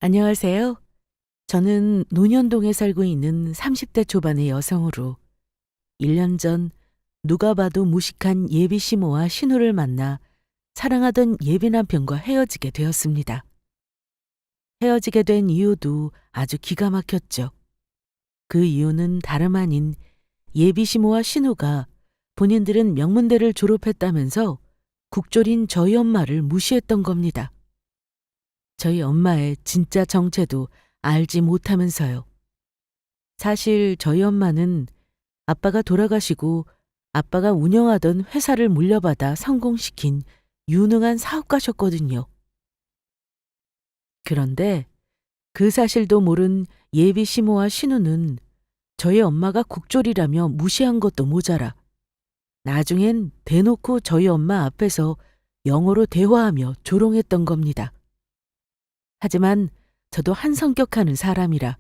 안녕하세요. 저는 논현동에 살고 있는 30대 초반의 여성으로 1년 전 누가 봐도 무식한 예비 시모와 신우를 만나 사랑하던 예비 남편과 헤어지게 되었습니다. 헤어지게 된 이유도 아주 기가 막혔죠. 그 이유는 다름 아닌 예비 시모와 신우가 본인들은 명문대를 졸업했다면서 국졸인 저희 엄마를 무시했던 겁니다. 저희 엄마의 진짜 정체도 알지 못하면서요. 사실 저희 엄마는 아빠가 돌아가시고 아빠가 운영하던 회사를 물려받아 성공시킨 유능한 사업가셨거든요. 그런데 그 사실도 모른 예비 시모와 신우는 저희 엄마가 국졸이라며 무시한 것도 모자라 나중엔 대놓고 저희 엄마 앞에서 영어로 대화하며 조롱했던 겁니다. 하지만 저도 한 성격하는 사람이라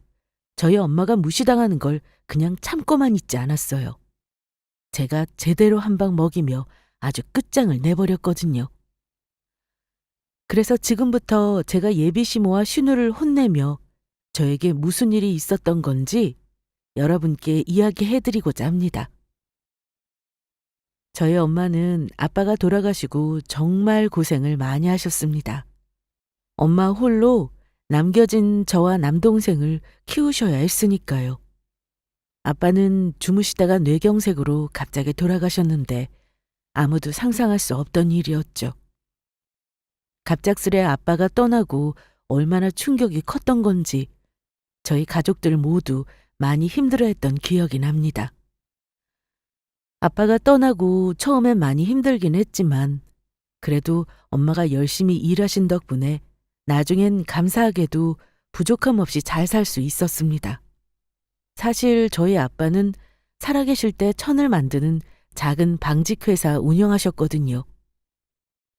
저희 엄마가 무시당하는 걸 그냥 참고만 있지 않았어요. 제가 제대로 한 방 먹이며 아주 끝장을 내버렸거든요. 그래서 지금부터 제가 예비 시모와 신우를 혼내며 저에게 무슨 일이 있었던 건지 여러분께 이야기해드리고자 합니다. 저희 엄마는 아빠가 돌아가시고 정말 고생을 많이 하셨습니다. 엄마 홀로 남겨진 저와 남동생을 키우셔야 했으니까요. 아빠는 주무시다가 뇌경색으로 갑자기 돌아가셨는데 아무도 상상할 수 없던 일이었죠. 갑작스레 아빠가 떠나고 얼마나 충격이 컸던 건지 저희 가족들 모두 많이 힘들어했던 기억이 납니다. 아빠가 떠나고 처음엔 많이 힘들긴 했지만 그래도 엄마가 열심히 일하신 덕분에 나중엔 감사하게도 부족함 없이 잘 살 수 있었습니다. 사실 저희 아빠는 살아계실 때 천을 만드는 작은 방직회사 운영하셨거든요.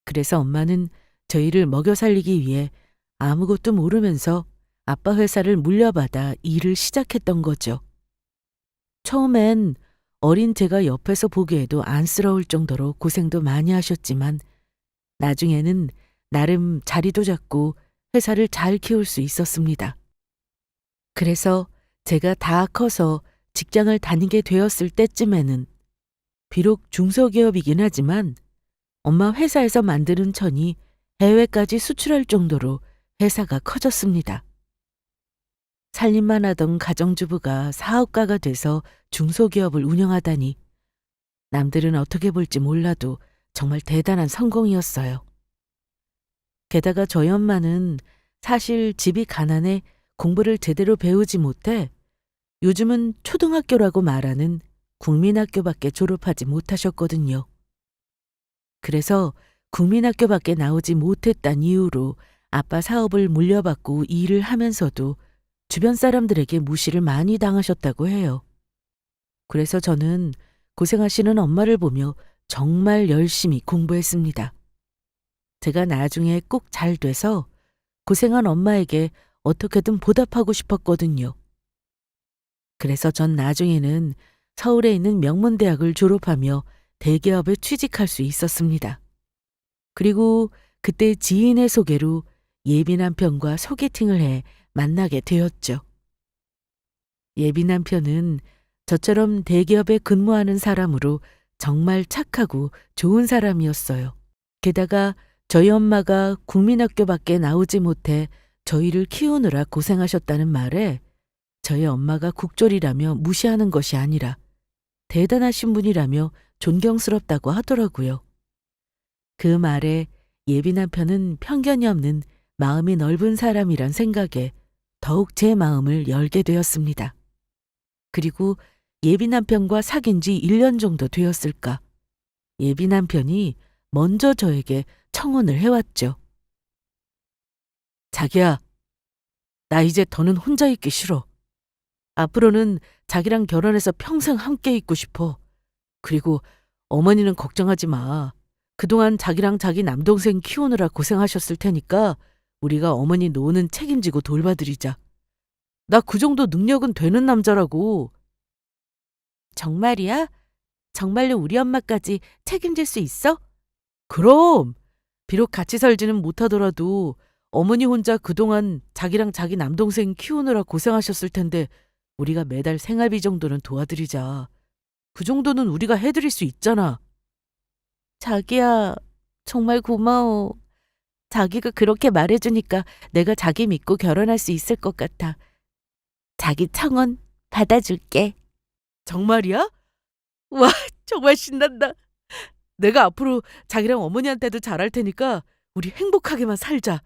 그래서 엄마는 저희를 먹여 살리기 위해 아무것도 모르면서 아빠 회사를 물려받아 일을 시작했던 거죠. 처음엔 어린 제가 옆에서 보기에도 안쓰러울 정도로 고생도 많이 하셨지만 나중에는 나름 자리도 잡고 회사를 잘 키울 수 있었습니다. 그래서 제가 다 커서 직장을 다니게 되었을 때쯤에는 비록 중소기업이긴 하지만 엄마 회사에서 만드는 천이 해외까지 수출할 정도로 회사가 커졌습니다. 살림만 하던 가정주부가 사업가가 돼서 중소기업을 운영하다니 남들은 어떻게 볼지 몰라도 정말 대단한 성공이었어요. 게다가 저희 엄마는 사실 집이 가난해 공부를 제대로 배우지 못해 요즘은 초등학교라고 말하는 국민학교밖에 졸업하지 못하셨거든요. 그래서 국민학교밖에 나오지 못했단 이유로 아빠 사업을 물려받고 일을 하면서도 주변 사람들에게 무시를 많이 당하셨다고 해요. 그래서 저는 고생하시는 엄마를 보며 정말 열심히 공부했습니다. 제가 나중에 꼭 잘 돼서 고생한 엄마에게 어떻게든 보답하고 싶었거든요. 그래서 전 나중에는 서울에 있는 명문대학을 졸업하며 대기업에 취직할 수 있었습니다. 그리고 그때 지인의 소개로 예비 남편과 소개팅을 해 만나게 되었죠. 예비 남편은 저처럼 대기업에 근무하는 사람으로 정말 착하고 좋은 사람이었어요. 게다가 저희 엄마가 국민학교밖에 나오지 못해 저희를 키우느라 고생하셨다는 말에 저희 엄마가 국졸이라며 무시하는 것이 아니라 대단하신 분이라며 존경스럽다고 하더라고요. 그 말에 예비 남편은 편견이 없는 마음이 넓은 사람이란 생각에 더욱 제 마음을 열게 되었습니다. 그리고 예비 남편과 사귄 지 1년 정도 되었을까. 예비 남편이 먼저 저에게 청혼을 해왔죠. 자기야, 나 이제 더는 혼자 있기 싫어. 앞으로는 자기랑 결혼해서 평생 함께 있고 싶어. 그리고 어머니는 걱정하지 마. 그동안 자기랑 자기 남동생 키우느라 고생하셨을 테니까 우리가 어머니 노는 책임지고 돌봐드리자. 나 그 정도 능력은 되는 남자라고. 정말이야? 정말로 우리 엄마까지 책임질 수 있어? 그럼! 비록 같이 살지는 못하더라도 어머니 혼자 그동안 자기 자기랑 자기 남동생 키우느라 고생하셨을 텐데 우리가 매달 생활비 정도는 도와드리자. 그 정도는 우리가 해드릴 수 있잖아. 자기야, 정말 고마워. 자기가 그렇게 말해주니까 내가 자기 믿고 결혼할 수 있을 것 같아. 자기 청혼 받아줄게. 정말이야? 와, 정말 신난다. 내가 앞으로 자기랑 어머니한테도 잘할 테니까 우리 행복하게만 살자.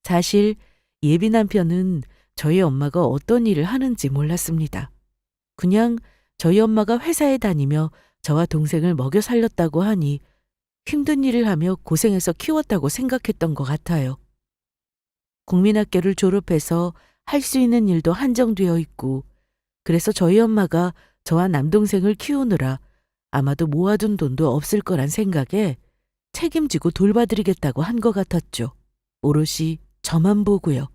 사실 예비 남편은 저희 엄마가 어떤 일을 하는지 몰랐습니다. 그냥 저희 엄마가 회사에 다니며 저와 동생을 먹여 살렸다고 하니 힘든 일을 하며 고생해서 키웠다고 생각했던 것 같아요. 국민학교를 졸업해서 할 수 있는 일도 한정되어 있고, 그래서 저희 엄마가 저와 남동생을 키우느라 아마도 모아둔 돈도 없을 거란 생각에 책임지고 돌봐드리겠다고 한 것 같았죠. 오롯이 저만 보고요.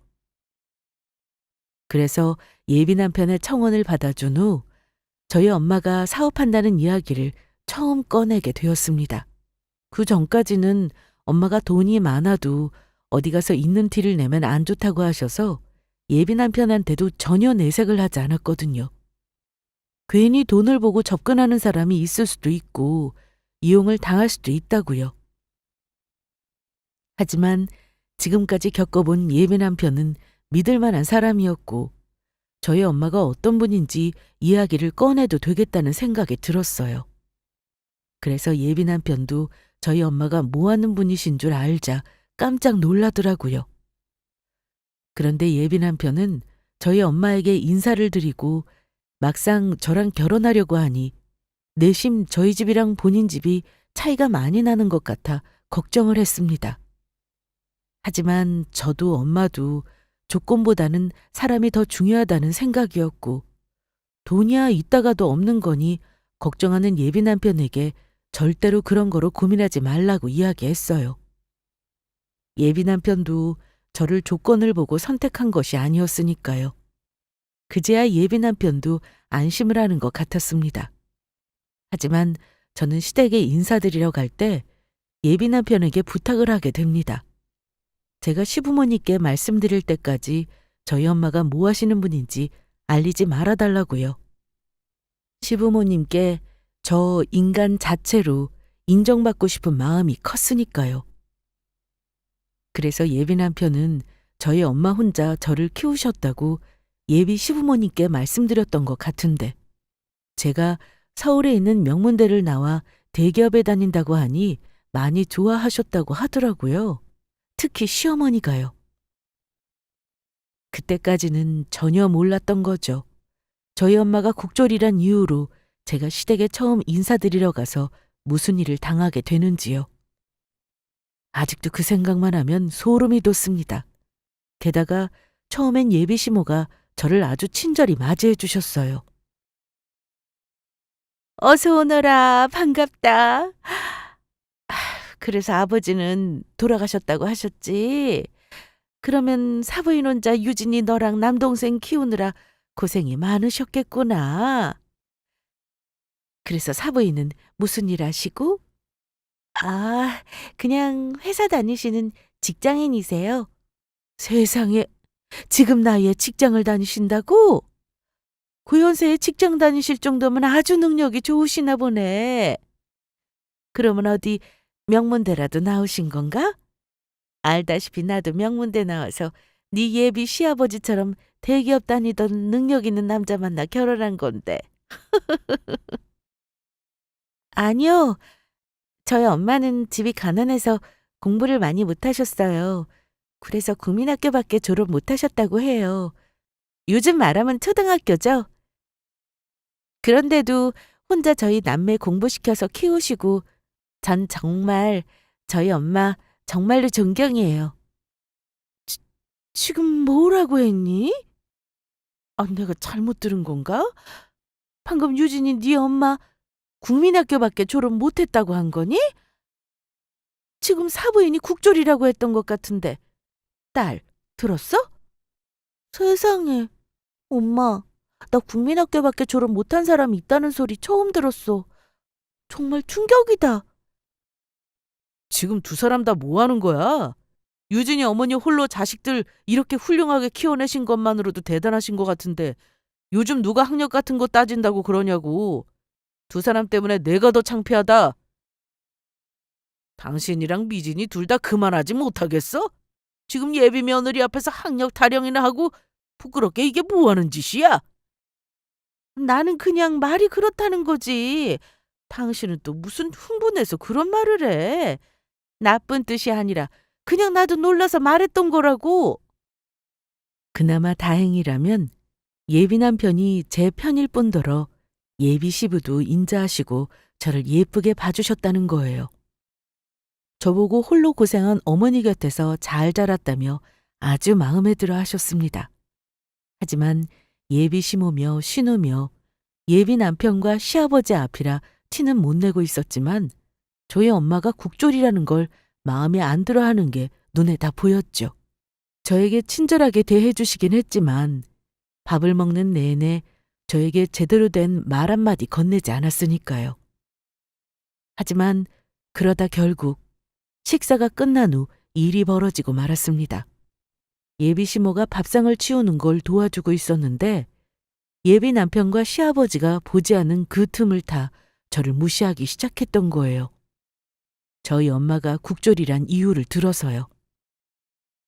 그래서 예비 남편의 청혼을 받아준 후 저희 엄마가 사업한다는 이야기를 처음 꺼내게 되었습니다. 그 전까지는 엄마가 돈이 많아도 어디 가서 있는 티를 내면 안 좋다고 하셔서 예비 남편한테도 전혀 내색을 하지 않았거든요. 괜히 돈을 보고 접근하는 사람이 있을 수도 있고 이용을 당할 수도 있다고요. 하지만 지금까지 겪어본 예비 남편은 믿을 만한 사람이었고 저희 엄마가 어떤 분인지 이야기를 꺼내도 되겠다는 생각이 들었어요. 그래서 예비 남편도 저희 엄마가 뭐 하는 분이신 줄 알자 깜짝 놀라더라고요. 그런데 예비 남편은 저희 엄마에게 인사를 드리고 막상 저랑 결혼하려고 하니 내심 저희 집이랑 본인 집이 차이가 많이 나는 것 같아 걱정을 했습니다. 하지만 저도 엄마도 조건보다는 사람이 더 중요하다는 생각이었고 돈이야 있다가도 없는 거니 걱정하는 예비 남편에게 절대로 그런 거로 고민하지 말라고 이야기했어요. 예비 남편도 저를 조건을 보고 선택한 것이 아니었으니까요. 그제야 예비 남편도 안심을 하는 것 같았습니다. 하지만 저는 시댁에 인사드리러 갈 때 예비 남편에게 부탁을 하게 됩니다. 제가 시부모님께 말씀드릴 때까지 저희 엄마가 뭐 하시는 분인지 알리지 말아달라고요. 시부모님께 저 인간 자체로 인정받고 싶은 마음이 컸으니까요. 그래서 예비 남편은 저희 엄마 혼자 저를 키우셨다고 예비 시부모님께 말씀드렸던 것 같은데 제가 서울에 있는 명문대를 나와 대기업에 다닌다고 하니 많이 좋아하셨다고 하더라고요. 특히 시어머니가요. 그때까지는 전혀 몰랐던 거죠. 저희 엄마가 국졸이란 이유로 제가 시댁에 처음 인사드리러 가서 무슨 일을 당하게 되는지요. 아직도 그 생각만 하면 소름이 돋습니다. 게다가 처음엔 예비 시모가 저를 아주 친절히 맞이해 주셨어요. 어서 오너라, 반갑다. 그래서 아버지는 돌아가셨다고 하셨지? 그러면 사부인 혼자 유진이 너랑 남동생 키우느라 고생이 많으셨겠구나. 그래서 사부인은 무슨 일 하시고? 아, 그냥 회사 다니시는 직장인이세요. 세상에, 지금 나이에 직장을 다니신다고? 그 연세에 직장 다니실 정도면 아주 능력이 좋으시나 보네. 그러면 어디 명문대라도 나오신 건가? 알다시피 나도 명문대 나와서 네 예비 시아버지처럼 대기업 다니던 능력 있는 남자 만나 결혼한 건데. 아니요. 저희 엄마는 집이 가난해서 공부를 많이 못하셨어요. 그래서 국민학교밖에 졸업 못하셨다고 해요. 요즘 말하면 초등학교죠. 그런데도 혼자 저희 남매 공부시켜서 키우시고 전 정말 저희 엄마 정말로 존경해요. 지금 뭐라고 했니? 아, 내가 잘못 들은 건가? 방금 유진이 네 엄마 국민학교밖에 졸업 못했다고 한 거니? 지금 사부인이 국졸이라고 했던 것 같은데. 딸, 들었어? 세상에. 엄마, 나 국민학교밖에 졸업 못한 사람이 있다는 소리 처음 들었어. 정말 충격이다. 지금 두 사람 다 뭐 하는 거야? 유진이 어머니 홀로 자식들 이렇게 훌륭하게 키워내신 것만으로도 대단하신 것 같은데 요즘 누가 학력 같은 거 따진다고 그러냐고. 두 사람 때문에 내가 더 창피하다. 당신이랑 미진이 둘 다 그만하지 못하겠어? 지금 예비 며느리 앞에서 학력 타령이나 하고 부끄럽게 이게 뭐 하는 짓이야? 나는 그냥 말이 그렇다는 거지. 당신은 또 무슨 흥분해서 그런 말을 해. 나쁜 뜻이 아니라 그냥 나도 놀라서 말했던 거라고. 그나마 다행이라면 예비 남편이 제 편일 뿐더러 예비 시부도 인자하시고 저를 예쁘게 봐주셨다는 거예요. 저보고 홀로 고생한 어머니 곁에서 잘 자랐다며 아주 마음에 들어 하셨습니다. 하지만 예비 시모며 신우며 예비 남편과 시아버지 앞이라 티는 못 내고 있었지만 저희 엄마가 국졸이라는 걸 마음에 안 들어 하는 게 눈에 다 보였죠. 저에게 친절하게 대해주시긴 했지만 밥을 먹는 내내 저에게 제대로 된 말 한마디 건네지 않았으니까요. 하지만 그러다 결국 식사가 끝난 후 일이 벌어지고 말았습니다. 예비 시모가 밥상을 치우는 걸 도와주고 있었는데 예비 남편과 시아버지가 보지 않은 그 틈을 타 저를 무시하기 시작했던 거예요. 저희 엄마가 국졸이란 이유를 들어서요.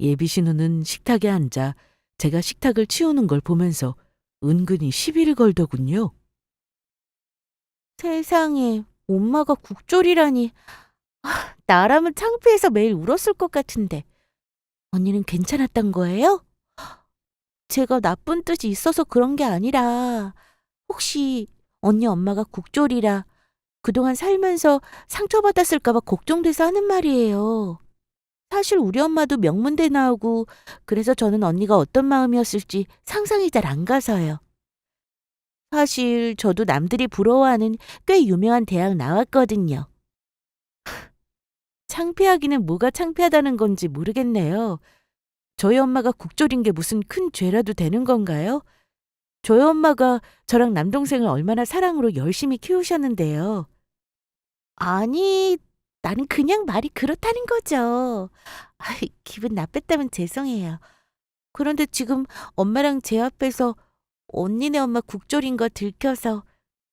예비 신우는 식탁에 앉아 제가 식탁을 치우는 걸 보면서 은근히 시비를 걸더군요. 세상에, 엄마가 국졸이라니. 나라면 창피해서 매일 울었을 것 같은데. 언니는 괜찮았던 거예요? 제가 나쁜 뜻이 있어서 그런 게 아니라 혹시 언니 엄마가 국졸이라 그동안 살면서 상처받았을까 봐 걱정돼서 하는 말이에요. 사실 우리 엄마도 명문대 나오고 그래서 저는 언니가 어떤 마음이었을지 상상이 잘 안 가서요. 사실 저도 남들이 부러워하는 꽤 유명한 대학 나왔거든요. 창피하기는 뭐가 창피하다는 건지 모르겠네요. 저희 엄마가 국졸인 게 무슨 큰 죄라도 되는 건가요? 저희 엄마가 저랑 남동생을 얼마나 사랑으로 열심히 키우셨는데요. 아니, 나는 그냥 말이 그렇다는 거죠. 기분 나빴다면 죄송해요. 그런데 지금 엄마랑 제 앞에서 언니네 엄마 국졸인 거 들켜서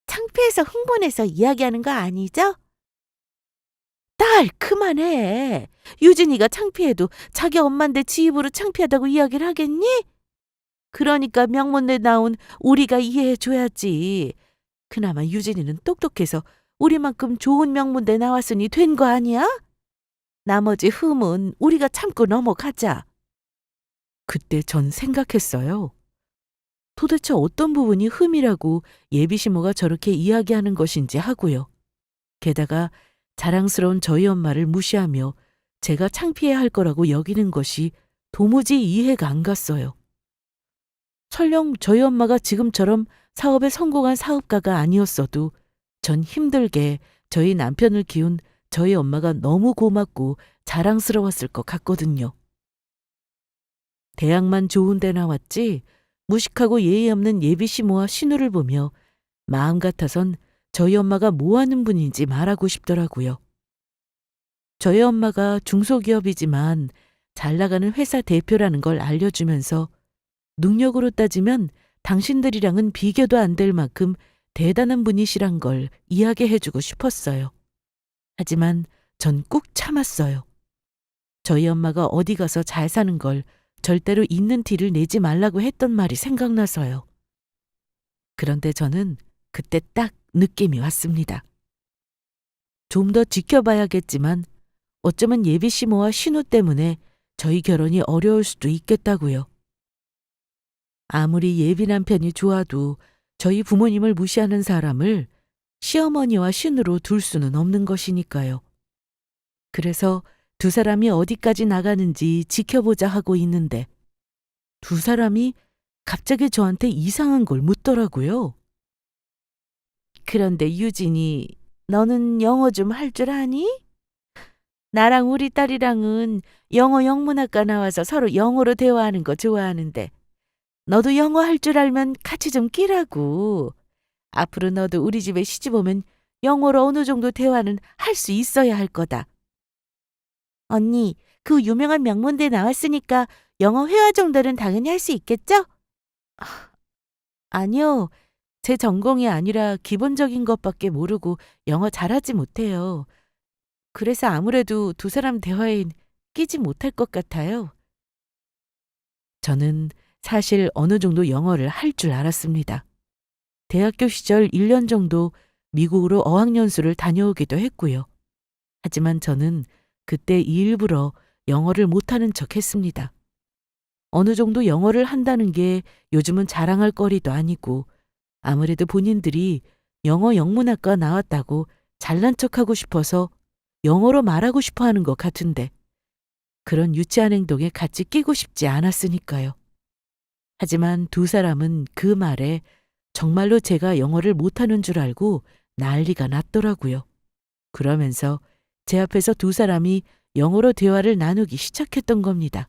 창피해서 흥분해서 이야기하는 거 아니죠? 딸, 그만해. 유진이가 창피해도 자기 엄마인데 지 입으로 창피하다고 이야기를 하겠니? 그러니까 명문대 나온 우리가 이해해줘야지. 그나마 유진이는 똑똑해서 우리만큼 좋은 명문대 나왔으니 된 거 아니야? 나머지 흠은 우리가 참고 넘어가자. 그때 전 생각했어요. 도대체 어떤 부분이 흠이라고 예비시모가 저렇게 이야기하는 것인지 하고요. 게다가 자랑스러운 저희 엄마를 무시하며 제가 창피해야 할 거라고 여기는 것이 도무지 이해가 안 갔어요. 설령 저희 엄마가 지금처럼 사업에 성공한 사업가가 아니었어도 전 힘들게 저희 남편을 키운 저희 엄마가 너무 고맙고 자랑스러웠을 것 같거든요. 대학만 좋은 데 나왔지 무식하고 예의 없는 예비시모와 신우를 보며 마음 같아선 저희 엄마가 뭐 하는 분인지 말하고 싶더라고요. 저희 엄마가 중소기업이지만 잘 나가는 회사 대표라는 걸 알려주면서 능력으로 따지면 당신들이랑은 비교도 안 될 만큼 대단한 분이시란 걸 이야기해주고 싶었어요. 하지만 전 꾹 참았어요. 저희 엄마가 어디 가서 잘 사는 걸 절대로 있는 티를 내지 말라고 했던 말이 생각나서요. 그런데 저는 그때 딱 느낌이 왔습니다. 좀 더 지켜봐야겠지만 어쩌면 예비시모와 신우 때문에 저희 결혼이 어려울 수도 있겠다고요. 아무리 예비 남편이 좋아도 저희 부모님을 무시하는 사람을 시어머니와 신우로 둘 수는 없는 것이니까요. 그래서 두 사람이 어디까지 나가는지 지켜보자 하고 있는데 두 사람이 갑자기 저한테 이상한 걸 묻더라고요. 그런데 유진이, 너는 영어 좀 할 줄 아니? 나랑 우리 딸이랑은 영어 영문학과 나와서 서로 영어로 대화하는 거 좋아하는데 너도 영어 할 줄 알면 같이 좀 끼라고. 앞으로 너도 우리 집에 시집 오면 영어로 어느 정도 대화는 할 수 있어야 할 거다. 언니, 그 유명한 명문대 나왔으니까 영어 회화 정도는 당연히 할 수 있겠죠? 아니요. 제 전공이 아니라 기본적인 것밖에 모르고 영어 잘하지 못해요. 그래서 아무래도 두 사람 대화에 끼지 못할 것 같아요. 저는 사실 어느 정도 영어를 할 줄 알았습니다. 대학교 시절 1년 정도 미국으로 어학연수를 다녀오기도 했고요. 하지만 저는 그때 일부러 영어를 못하는 척 했습니다. 어느 정도 영어를 한다는 게 요즘은 자랑할 거리도 아니고 아무래도 본인들이 영어 영문학과 나왔다고 잘난 척하고 싶어서 영어로 말하고 싶어 하는 것 같은데 그런 유치한 행동에 같이 끼고 싶지 않았으니까요. 하지만 두 사람은 그 말에 정말로 제가 영어를 못하는 줄 알고 난리가 났더라고요. 그러면서 제 앞에서 두 사람이 영어로 대화를 나누기 시작했던 겁니다.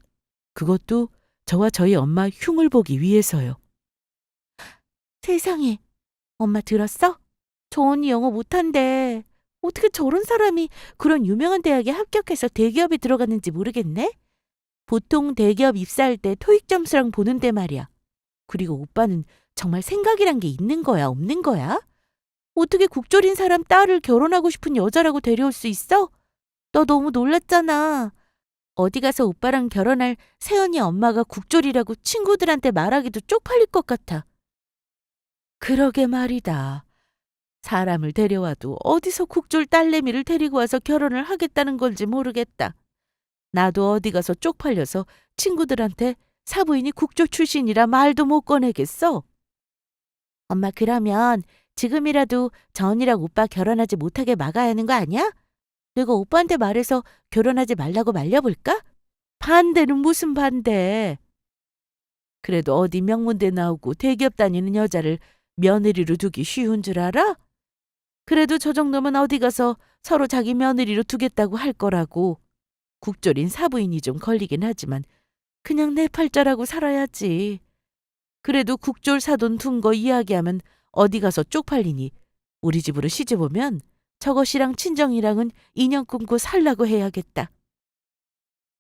그것도 저와 저희 엄마 흉을 보기 위해서요. 세상에, 엄마 들었어? 저 언니 영어 못한대. 어떻게 저런 사람이 그런 유명한 대학에 합격해서 대기업에 들어갔는지 모르겠네? 보통 대기업 입사할 때 토익 점수랑 보는데 말이야. 그리고 오빠는 정말 생각이란 게 있는 거야, 없는 거야? 어떻게 국졸인 사람 딸을 결혼하고 싶은 여자라고 데려올 수 있어? 너 너무 놀랐잖아. 어디 가서 오빠랑 결혼할 세연이 엄마가 국졸이라고 친구들한테 말하기도 쪽팔릴 것 같아. 그러게 말이다. 사람을 데려와도 어디서 국졸 딸내미를 데리고 와서 결혼을 하겠다는 건지 모르겠다. 나도 어디 가서 쪽팔려서 친구들한테 사부인이 국졸 출신이라 말도 못 꺼내겠어. 엄마 그러면 지금이라도 저 언니랑 오빠 결혼하지 못하게 막아야 하는 거 아니야? 내가 오빠한테 말해서 결혼하지 말라고 말려볼까? 반대는 무슨 반대. 그래도 어디 명문대 나오고 대기업 다니는 여자를 며느리로 두기 쉬운 줄 알아? 그래도 저 정도면 어디 가서 서로 자기 며느리로 두겠다고 할 거라고. 국졸인 사부인이 좀 걸리긴 하지만 그냥 내 팔자라고 살아야지. 그래도 국졸 사돈 둔 거 이야기하면 어디 가서 쪽팔리니 우리 집으로 시집 오면 저것이랑 친정이랑은 인연 끊고 살라고 해야겠다.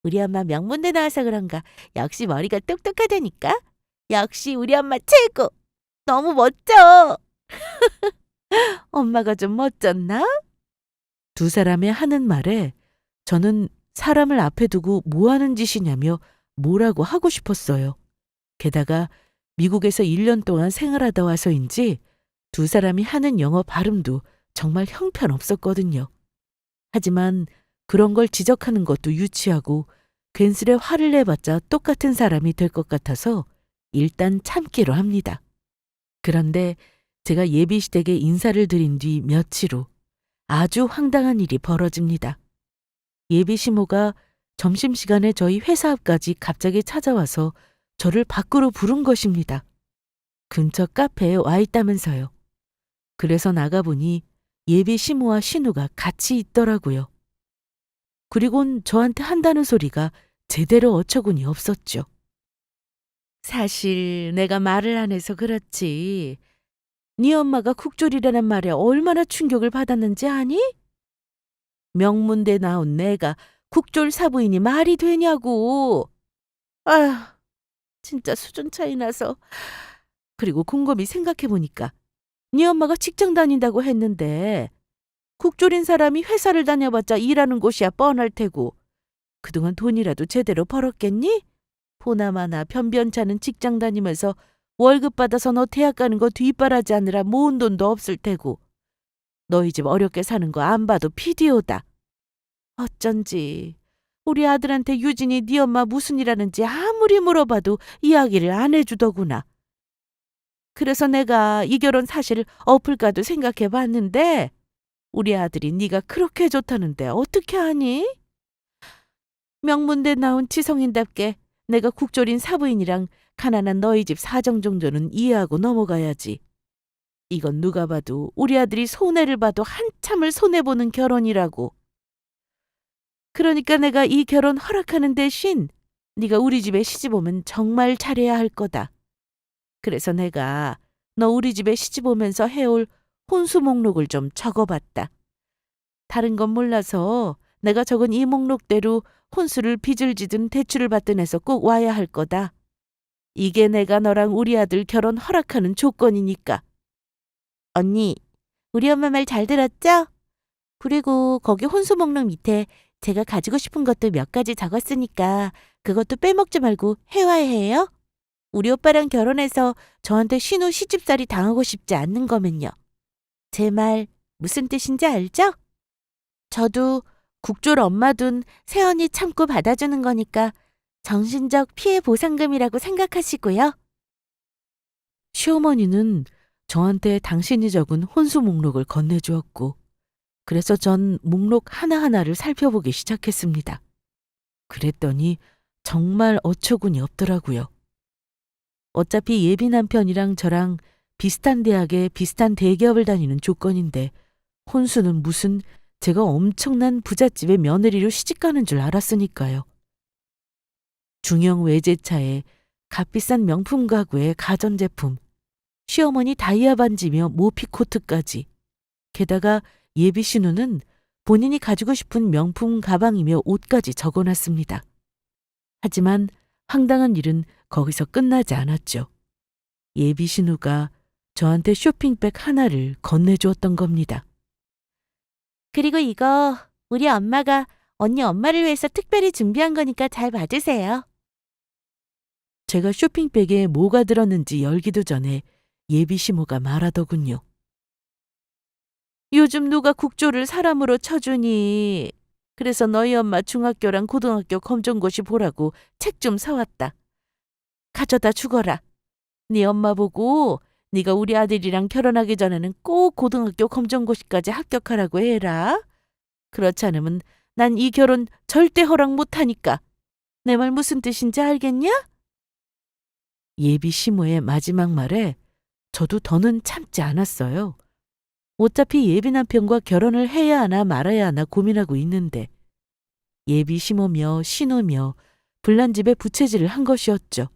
우리 엄마 명문대 나와서 그런가 역시 머리가 똑똑하다니까. 역시 우리 엄마 최고. 너무 멋져. 엄마가 좀 멋졌나? 두 사람의 하는 말에 저는 사람을 앞에 두고 뭐 하는 짓이냐며 뭐라고 하고 싶었어요. 게다가 미국에서 1년 동안 생활하다 와서인지 두 사람이 하는 영어 발음도 정말 형편없었거든요. 하지만 그런 걸 지적하는 것도 유치하고 괜스레 화를 내봤자 똑같은 사람이 될 것 같아서 일단 참기로 합니다. 그런데 제가 예비시댁에 인사를 드린 뒤 며칠 후 아주 황당한 일이 벌어집니다. 예비시모가 점심시간에 저희 회사 앞까지 갑자기 찾아와서 저를 밖으로 부른 것입니다. 근처 카페에 와 있다면서요. 그래서 나가보니 예비시모와 신우가 같이 있더라고요. 그리곤 저한테 한다는 소리가 제대로 어처구니 없었죠. 사실 내가 말을 안 해서 그렇지. 네 엄마가 국졸이라는 말에 얼마나 충격을 받았는지 아니? 명문대 나온 내가 국졸 사부인이 말이 되냐고. 아휴, 진짜 수준 차이 나서. 그리고 곰곰이 생각해보니까 네 엄마가 직장 다닌다고 했는데 국졸인 사람이 회사를 다녀봤자 일하는 곳이야 뻔할 테고 그동안 돈이라도 제대로 벌었겠니? 보나마나 변변찮은 직장 다니면서 월급 받아서 너 대학 가는 거 뒷바라지 하느라 모은 돈도 없을 테고 너희 집 어렵게 사는 거 안 봐도 피디오다. 어쩐지 우리 아들한테 유진이 네 엄마 무슨 일 하는지 아무리 물어봐도 이야기를 안 해주더구나. 그래서 내가 이 결혼 사실을 엎을까도 생각해봤는데 우리 아들이 네가 그렇게 좋다는데 어떻게 하니? 명문대 나온 지성인답게 내가 국졸인 사부인이랑 가난한 너희 집 사정 정도는 이해하고 넘어가야지. 이건 누가 봐도 우리 아들이 손해를 봐도 한참을 손해보는 결혼이라고. 그러니까 내가 이 결혼 허락하는 대신 네가 우리 집에 시집 오면 정말 잘해야 할 거다. 그래서 내가 너 우리 집에 시집 오면서 해올 혼수 목록을 좀 적어봤다. 다른 건 몰라서 내가 적은 이 목록대로 혼수를 빚을 지든 대출을 받든 해서 꼭 와야 할 거다. 이게 내가 너랑 우리 아들 결혼 허락하는 조건이니까. 언니, 우리 엄마 말 잘 들었죠? 그리고 거기 혼수 목록 밑에 제가 가지고 싶은 것도 몇 가지 적었으니까 그것도 빼먹지 말고 해와야 해요. 우리 오빠랑 결혼해서 저한테 신우 시집살이 당하고 싶지 않는 거면요. 제 말 무슨 뜻인지 알죠? 저도 국조를 엄마 둔 새언니 참고 받아주는 거니까 정신적 피해 보상금이라고 생각하시고요. 시어머니는 저한테 당신이 적은 혼수 목록을 건네주었고, 그래서 전 목록 하나하나를 살펴보기 시작했습니다. 그랬더니 정말 어처구니 없더라고요. 어차피 예비 남편이랑 저랑 비슷한 대학에 비슷한 대기업을 다니는 조건인데, 혼수는 무슨 제가 엄청난 부잣집의 며느리로 시집가는 줄 알았으니까요. 중형 외제차에 값비싼 명품 가구에 가전제품, 시어머니 다이아 반지며 모피 코트까지. 게다가 예비 신우는 본인이 가지고 싶은 명품 가방이며 옷까지 적어놨습니다. 하지만 황당한 일은 거기서 끝나지 않았죠. 예비 신우가 저한테 쇼핑백 하나를 건네주었던 겁니다. 그리고 이거 우리 엄마가 언니 엄마를 위해서 특별히 준비한 거니까 잘 받으세요. 제가 쇼핑백에 뭐가 들었는지 열기도 전에 예비 시모가 말하더군요. 요즘 누가 국조를 사람으로 쳐주니. 그래서 너희 엄마 중학교랑 고등학교 검정고시 보라고 책 좀 사왔다. 가져다 주거라. 네 엄마 보고 네가 우리 아들이랑 결혼하기 전에는 꼭 고등학교 검정고시까지 합격하라고 해라. 그렇지 않으면 난 이 결혼 절대 허락 못하니까. 내 말 무슨 뜻인지 알겠냐? 예비 시모의 마지막 말에 저도 더는 참지 않았어요. 어차피 예비 남편과 결혼을 해야 하나 말아야 하나 고민하고 있는데, 예비 시모며 신우며 불난집에 부채질을 한 것이었죠.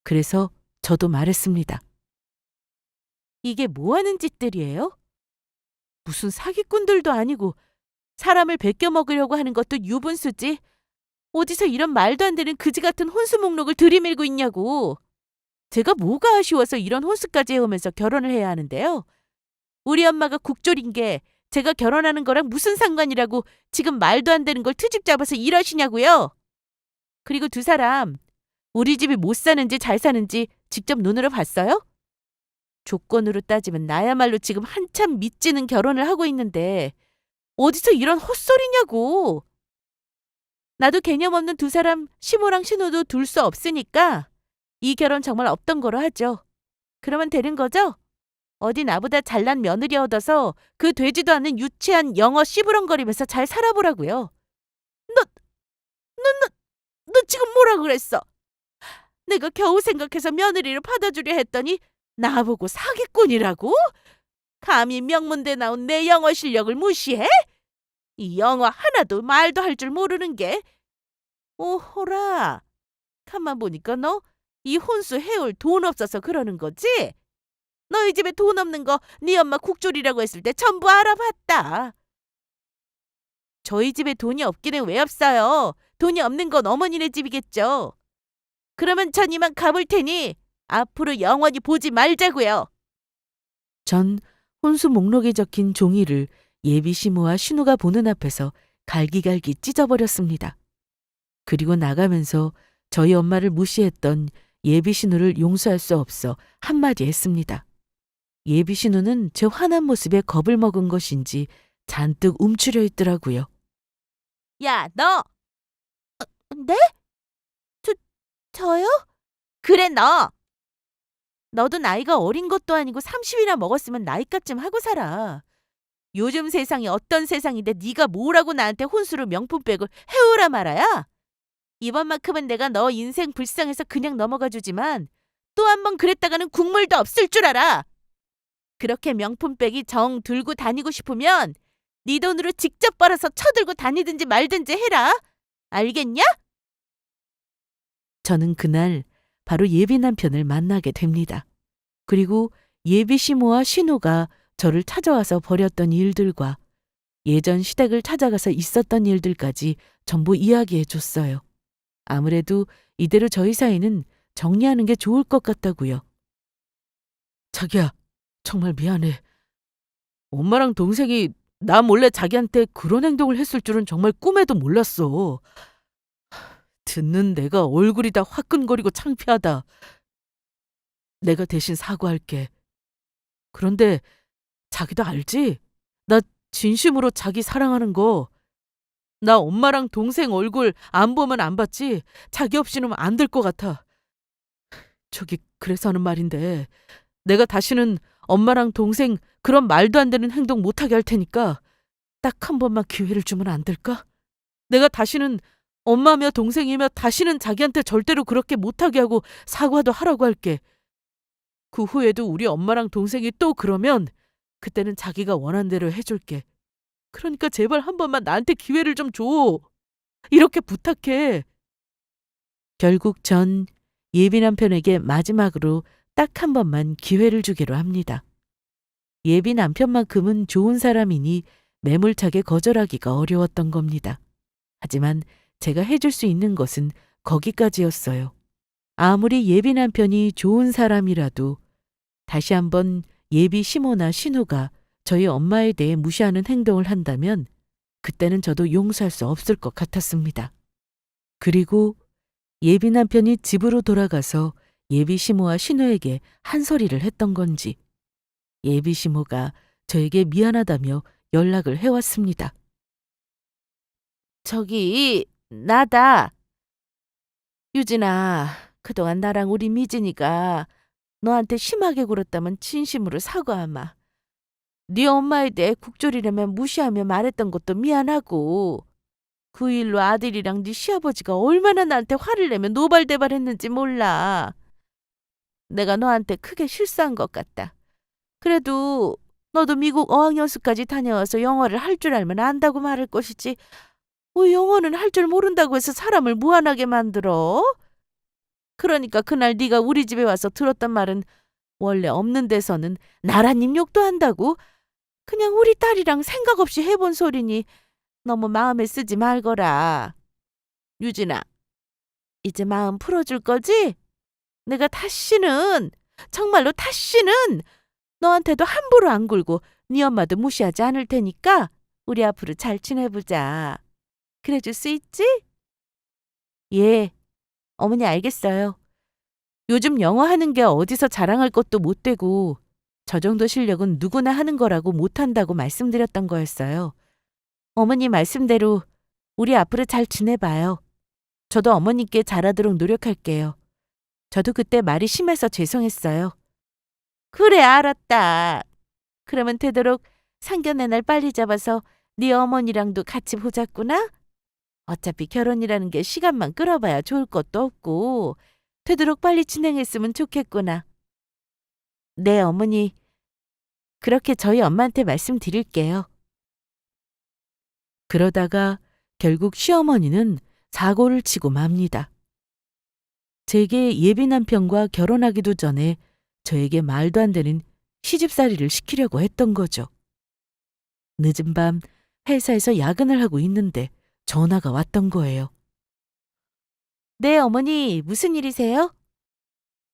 그래서 저도 말했습니다. 이게 뭐 하는 짓들이에요? 무슨 사기꾼들도 아니고 사람을 베껴 먹으려고 하는 것도 유분수지. 어디서 이런 말도 안 되는 그지 같은 혼수 목록을 들이밀고 있냐고. 제가 뭐가 아쉬워서 이런 혼수까지 해오면서 결혼을 해야 하는데요. 우리 엄마가 국졸인 게 제가 결혼하는 거랑 무슨 상관이라고 지금 말도 안 되는 걸 트집 잡아서 이러시냐고요. 그리고 두 사람 우리 집이 못 사는지 잘 사는지 직접 눈으로 봤어요? 조건으로 따지면 나야말로 지금 한참 미치는 결혼을 하고 있는데 어디서 이런 헛소리냐고. 나도 개념 없는 두 사람 시모랑 신우도 둘 수 없으니까 이 결혼 정말 없던 거로 하죠. 그러면 되는 거죠? 어디 나보다 잘난 며느리 얻어서 그 되지도 않는 유치한 영어 씨부렁거리면서 잘 살아보라고요. 너 지금 뭐라 그랬어? 내가 겨우 생각해서 며느리를 받아주려 했더니 나보고 사기꾼이라고? 감히 명문대 나온 내 영어 실력을 무시해? 이 영어 하나도 말도 할 줄 모르는 게. 오호라. 가만 보니까 너 이 혼수 해올 돈 없어서 그러는 거지? 너희 집에 돈 없는 거 네 엄마 국졸이라고 했을 때 전부 알아봤다. 저희 집에 돈이 없기는 왜 없어요? 돈이 없는 건 어머니네 집이겠죠. 그러면 전 이만 가볼 테니 앞으로 영원히 보지 말자고요. 전 혼수 목록에 적힌 종이를 예비 시모와 신우가 보는 앞에서 갈기갈기 찢어버렸습니다. 그리고 나가면서 저희 엄마를 무시했던 예비 신우를 용서할 수 없어 한마디 했습니다. 예비 신우는 제 화난 모습에 겁을 먹은 것인지 잔뜩 움츠려 있더라고요. 야, 너! 네? 저요? 그래, 너! 너도 나이가 어린 것도 아니고 30이나 먹었으면 나이값 좀 하고 살아. 요즘 세상이 어떤 세상인데 네가 뭐라고 나한테 혼수로 명품백을 해오라 말아야? 이번만큼은 내가 너 인생 불쌍해서 그냥 넘어가 주지만 또 한 번 그랬다가는 국물도 없을 줄 알아. 그렇게 명품백이 정 들고 다니고 싶으면 네 돈으로 직접 벌어서 쳐들고 다니든지 말든지 해라. 알겠냐? 저는 그날 바로 예비 남편을 만나게 됩니다. 그리고 예비 시모와 신우가 저를 찾아와서 벌였던 일들과 예전 시댁을 찾아가서 있었던 일들까지 전부 이야기해 줬어요. 아무래도 이대로 저희 사이는 정리하는 게 좋을 것 같다고요. 자기야, 정말 미안해. 엄마랑 동생이 나 몰래 자기한테 그런 행동을 했을 줄은 정말 꿈에도 몰랐어. 듣는 내가 얼굴이 다 화끈거리고 창피하다. 내가 대신 사과할게. 그런데 자기도 알지? 나 진심으로 자기 사랑하는 거. 나 엄마랑 동생 얼굴 안 보면 안 봤지? 자기 없이는 안 될 것 같아. 저기 그래서 하는 말인데 내가 다시는 엄마랑 동생 그런 말도 안 되는 행동 못하게 할 테니까 딱 한 번만 기회를 주면 안 될까? 내가 다시는 엄마며 동생이며 다시는 자기한테 절대로 그렇게 못하게 하고 사과도 하라고 할게. 그 후에도 우리 엄마랑 동생이 또 그러면 그때는 자기가 원한 대로 해줄게. 그러니까 제발 한 번만 나한테 기회를 좀 줘. 이렇게 부탁해. 결국 전 예비 남편에게 마지막으로 딱 한 번만 기회를 주기로 합니다. 예비 남편만큼은 좋은 사람이니 매몰차게 거절하기가 어려웠던 겁니다. 하지만 제가 해줄 수 있는 것은 거기까지였어요. 아무리 예비 남편이 좋은 사람이라도 다시 한번 예비 시모나 신우가 저희 엄마에 대해 무시하는 행동을 한다면 그때는 저도 용서할 수 없을 것 같았습니다. 그리고 예비 남편이 집으로 돌아가서 예비 시모와 신우에게 한 소리를 했던 건지 예비 시모가 저에게 미안하다며 연락을 해왔습니다. 저기, 나다. 유진아, 그동안 나랑 우리 미진이가 너한테 심하게 굴었다면 진심으로 사과하마. 네 엄마에 대해 국졸이라며 무시하며 말했던 것도 미안하고 그 일로 아들이랑 네 시아버지가 얼마나 나한테 화를 내며 노발대발했는지 몰라. 내가 너한테 크게 실수한 것 같다. 그래도 너도 미국 어학연수까지 다녀와서 영어를 할 줄 알면 안다고 말할 것이지 왜 영어는 할 줄 모른다고 해서 사람을 무안하게 만들어? 그러니까 그날 네가 우리 집에 와서 들었던 말은 원래 없는 데서는 나라님 욕도 한다고 그냥 우리 딸이랑 생각 없이 해본 소리니 너무 마음에 쓰지 말거라. 유진아, 이제 마음 풀어줄 거지? 내가 다시는 정말로 다시는 너한테도 함부로 안 굴고 네 엄마도 무시하지 않을 테니까 우리 앞으로 잘 지내보자. 그래줄 수 있지? 예, 어머니 알겠어요. 요즘 영어 하는 게 어디서 자랑할 것도 못 되고 저 정도 실력은 누구나 하는 거라고 못한다고 말씀드렸던 거였어요. 어머니 말씀대로 우리 앞으로 잘 지내봐요. 저도 어머니께 잘하도록 노력할게요. 저도 그때 말이 심해서 죄송했어요. 그래, 알았다. 그러면 되도록 상견례 날 빨리 잡아서 네 어머니랑도 같이 보자꾸나? 어차피 결혼이라는 게 시간만 끌어봐야 좋을 것도 없고 되도록 빨리 진행했으면 좋겠구나. 네, 어머니. 그렇게 저희 엄마한테 말씀드릴게요. 그러다가 결국 시어머니는 사고를 치고 맙니다. 제게 예비 남편과 결혼하기도 전에 저에게 말도 안 되는 시집살이를 시키려고 했던 거죠. 늦은 밤 회사에서 야근을 하고 있는데 전화가 왔던 거예요. 네, 어머니, 무슨 일이세요?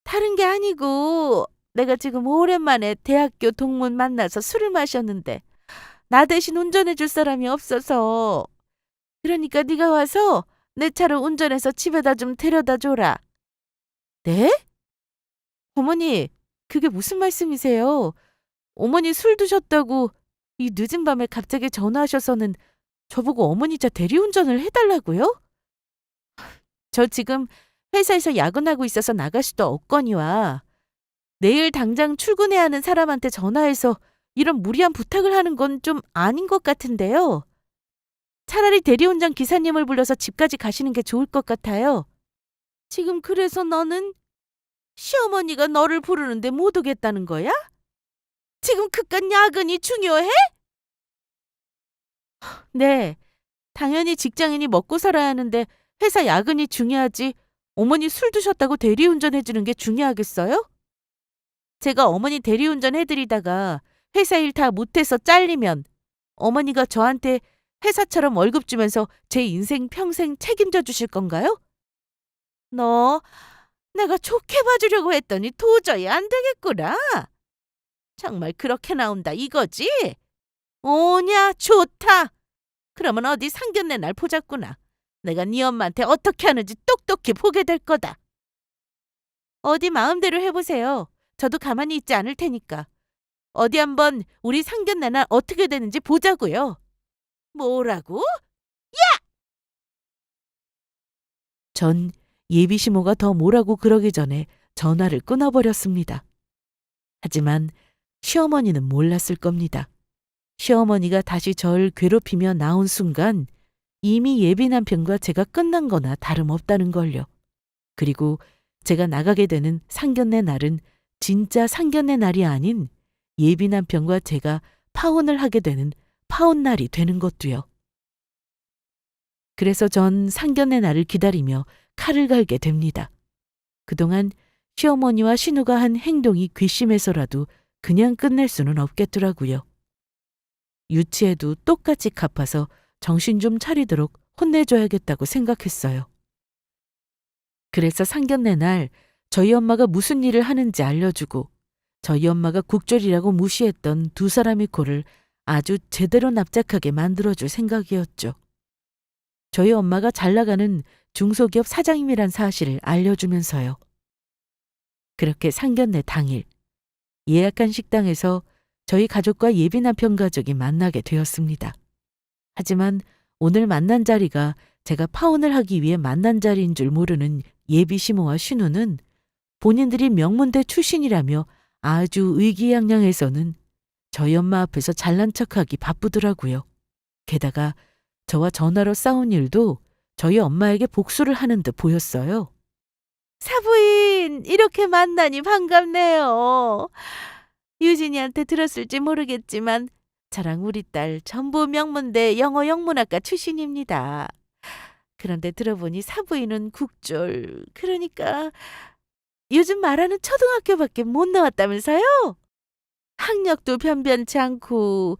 다른 게 아니고 내가 지금 오랜만에 대학교 동문 만나서 술을 마셨는데 나 대신 운전해 줄 사람이 없어서 그러니까 네가 와서 내 차를 운전해서 집에다 좀 데려다 줘라. 네? 어머니, 그게 무슨 말씀이세요? 어머니 술 드셨다고 이 늦은 밤에 갑자기 전화하셔서는 저보고 어머니 차 대리운전을 해달라고요? 저 지금 회사에서 야근하고 있어서 나갈 수도 없거니와 내일 당장 출근해야 하는 사람한테 전화해서 이런 무리한 부탁을 하는 건 좀 아닌 것 같은데요. 차라리 대리운전 기사님을 불러서 집까지 가시는 게 좋을 것 같아요. 지금 그래서 너는 시어머니가 너를 부르는데 못 오겠다는 거야? 지금 그깟 야근이 중요해? 네, 당연히 직장인이 먹고 살아야 하는데 회사 야근이 중요하지 어머니 술 드셨다고 대리운전 해주는 게 중요하겠어요? 제가 어머니 대리운전 해드리다가 회사 일 다 못해서 잘리면 어머니가 저한테 회사처럼 월급 주면서 제 인생 평생 책임져 주실 건가요? 너 내가 좋게 봐주려고 했더니 도저히 안 되겠구나. 정말 그렇게 나온다 이거지? 오냐, 좋다. 그러면 어디 상견례 날 보자꾸나. 내가 네 엄마한테 어떻게 하는지 똑똑히 보게 될 거다. 어디 마음대로 해보세요. 저도 가만히 있지 않을 테니까. 어디 한번 우리 상견례 날 어떻게 되는지 보자고요. 뭐라고? 전 예비 시모가 더 뭐라고 그러기 전에 전화를 끊어버렸습니다. 하지만 시어머니는 몰랐을 겁니다. 시어머니가 다시 절 괴롭히며 나온 순간 이미 예비 남편과 제가 끝난 거나 다름없다는 걸요. 그리고 제가 나가게 되는 상견례 날은 진짜 상견례 날이 아닌 예비 남편과 제가 파혼을 하게 되는 파혼 날이 되는 것도요. 그래서 전 상견례 날을 기다리며 칼을 갈게 됩니다. 그동안 시어머니와 신우가 한 행동이 괘씸해서라도 그냥 끝낼 수는 없겠더라고요. 유치해도 똑같이 갚아서 정신 좀 차리도록 혼내줘야겠다고 생각했어요. 그래서 상견례 날 저희 엄마가 무슨 일을 하는지 알려주고 저희 엄마가 국졸이라고 무시했던 두 사람의 코를 아주 제대로 납작하게 만들어줄 생각이었죠. 저희 엄마가 잘 나가는 중소기업 사장님이란 사실을 알려주면서요. 그렇게 상견례 당일 예약한 식당에서 저희 가족과 예비 남편 가족이 만나게 되었습니다. 하지만 오늘 만난 자리가 제가 파혼을 하기 위해 만난 자리인 줄 모르는 예비 시모와 신우는 본인들이 명문대 출신이라며 아주 의기양양해서는 저희 엄마 앞에서 잘난 척하기 바쁘더라고요. 게다가 저와 전화로 싸운 일도 저희 엄마에게 복수를 하는 듯 보였어요. 사부인, 이렇게 만나니 반갑네요. 유진이한테 들었을지 모르겠지만 저랑 우리 딸 전부 명문대 영어 영문학과 출신입니다. 그런데 들어보니 사부인은 국졸, 그러니까 요즘 말하는 초등학교밖에 못 나왔다면서요? 학력도 변변치 않고